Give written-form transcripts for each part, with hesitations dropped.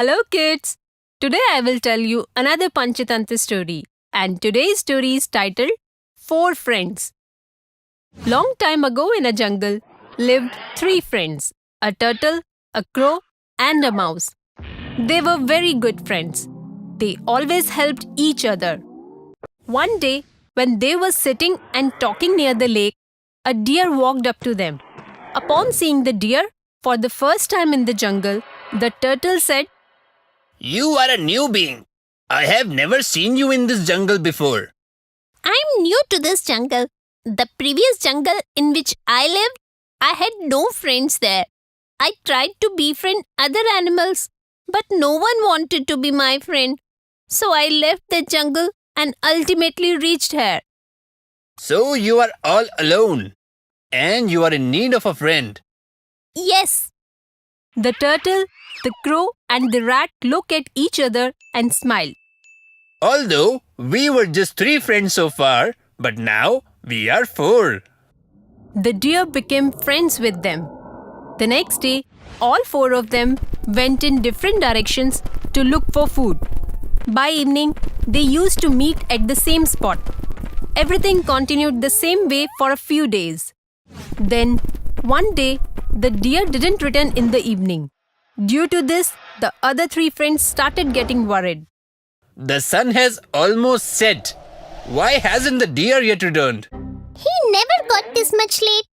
Hello kids! Today I will tell you another Panchatantra story, and today's story is titled Four Friends. Long time ago in a jungle lived three friends, a turtle, a crow and a mouse. They were very good friends. They always helped each other. One day when they were sitting and talking near the lake, a deer walked up to them. Upon seeing the deer for the first time in the jungle, the turtle said, "You are a new being. I have never seen you in this jungle before." I'm new to this jungle. The previous jungle in which I lived, I had no friends there. I tried to befriend other animals, but no one wanted to be my friend. So I left the jungle and ultimately reached here. So you are all alone. And you are in need of a friend. Yes, The turtle, the crow, and the rat look at each other and smile. Although we were just three friends so far, but now we are four. The deer became friends with them. The next day, all four of them went in different directions to look for food. By evening, they used to meet at the same spot. Everything continued the same way for a few days. Then, one day, the deer didn't return in the evening. Due to this, the other three friends started getting worried. The sun has almost set. Why hasn't the deer yet returned? he never got this much late.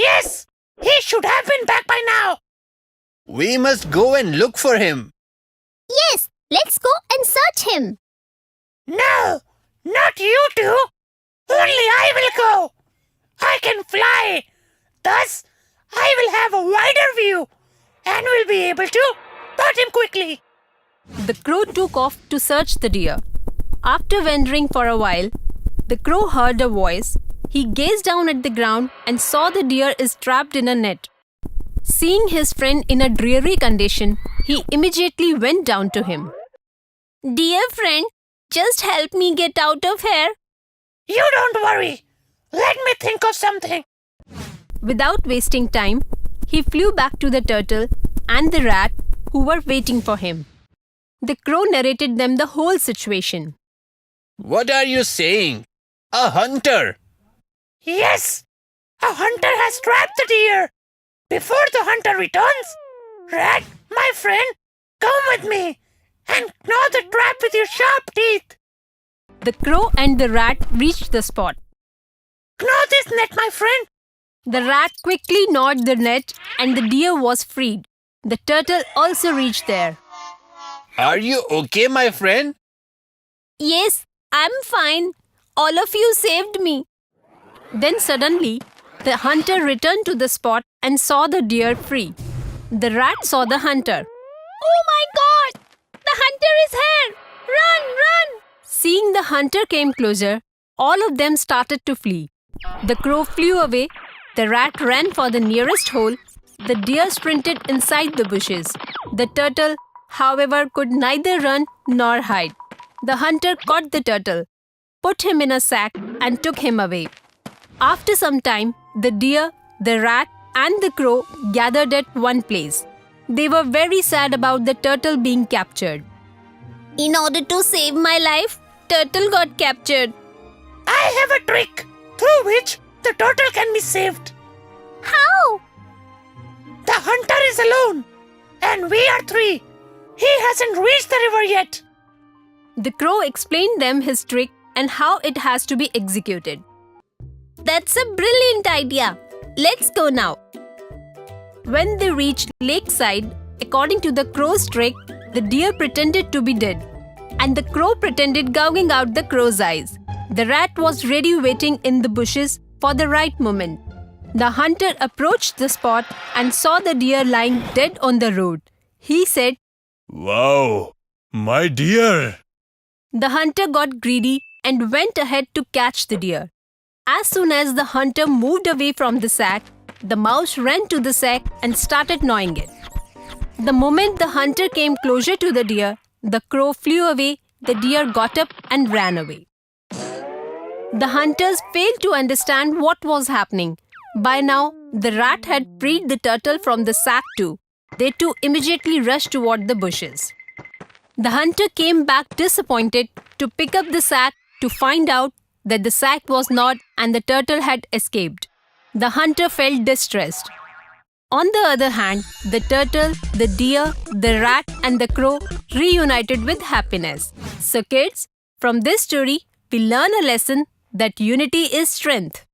Yes, he should have been back by now. We must go and look for him. Yes, let's go and search him. No, not you two. Only I will go. I can fly. Thus, I will have a wider view and will be able to spot him quickly. The crow took off to search the deer. After wandering for a while, the crow heard a voice. He gazed down at the ground and saw the deer is trapped in a net. Seeing his friend in a dreary condition, he immediately went down to him. Dear friend, just help me get out of here. You don't worry. Let me think of something. Without wasting time, he flew back to the turtle and the rat who were waiting for him. The crow narrated them the whole situation. What are you saying? A hunter? Yes, a hunter has trapped the deer. Before the hunter returns, rat, my friend, come with me and gnaw the trap with your sharp teeth. The crow and the rat reached the spot. Gnaw this net, my friend. The rat quickly gnawed the net and the deer was freed. The turtle also reached there. Are you okay, my friend? Yes, I'm fine. All of you saved me. Then suddenly, the hunter returned to the spot and saw the deer free. The rat saw the hunter. Oh my God! The hunter is here! Run, run! Seeing the hunter came closer, all of them started to flee. The crow flew away, the rat ran for the nearest hole, the deer sprinted inside the bushes. The turtle, however, could neither run nor hide. The hunter caught the turtle, put him in a sack and took him away. After some time, the deer, the rat and the crow gathered at one place. They were very sad about the turtle being captured. In order to save my life, turtle got captured. I have a trick through which the turtle can be saved. How? The hunter is alone and we are three. He hasn't reached the river yet. The crow explained them his trick and how it has to be executed. That's a brilliant idea. Let's go now. When they reached lakeside, according to the crow's trick, the deer pretended to be dead, and the crow pretended gouging out the crow's eyes. The rat was ready waiting in the bushes for the right moment. The hunter approached the spot and saw the deer lying dead on the road. He said, "Wow, my dear!" The hunter got greedy and went ahead to catch the deer. As soon as the hunter moved away from the sack, the mouse ran to the sack and started gnawing it. The moment the hunter came closer to the deer, the crow flew away, the deer got up and ran away. The hunters failed to understand what was happening. By now, the rat had freed the turtle from the sack too. They two immediately rushed toward the bushes. The hunter came back disappointed to pick up the sack to find out that the sack was not and the turtle had escaped. The hunter felt distressed. On the other hand, the turtle, the deer, the rat, and the crow reunited with happiness. So, kids, from this story, we learn a lesson that unity is strength.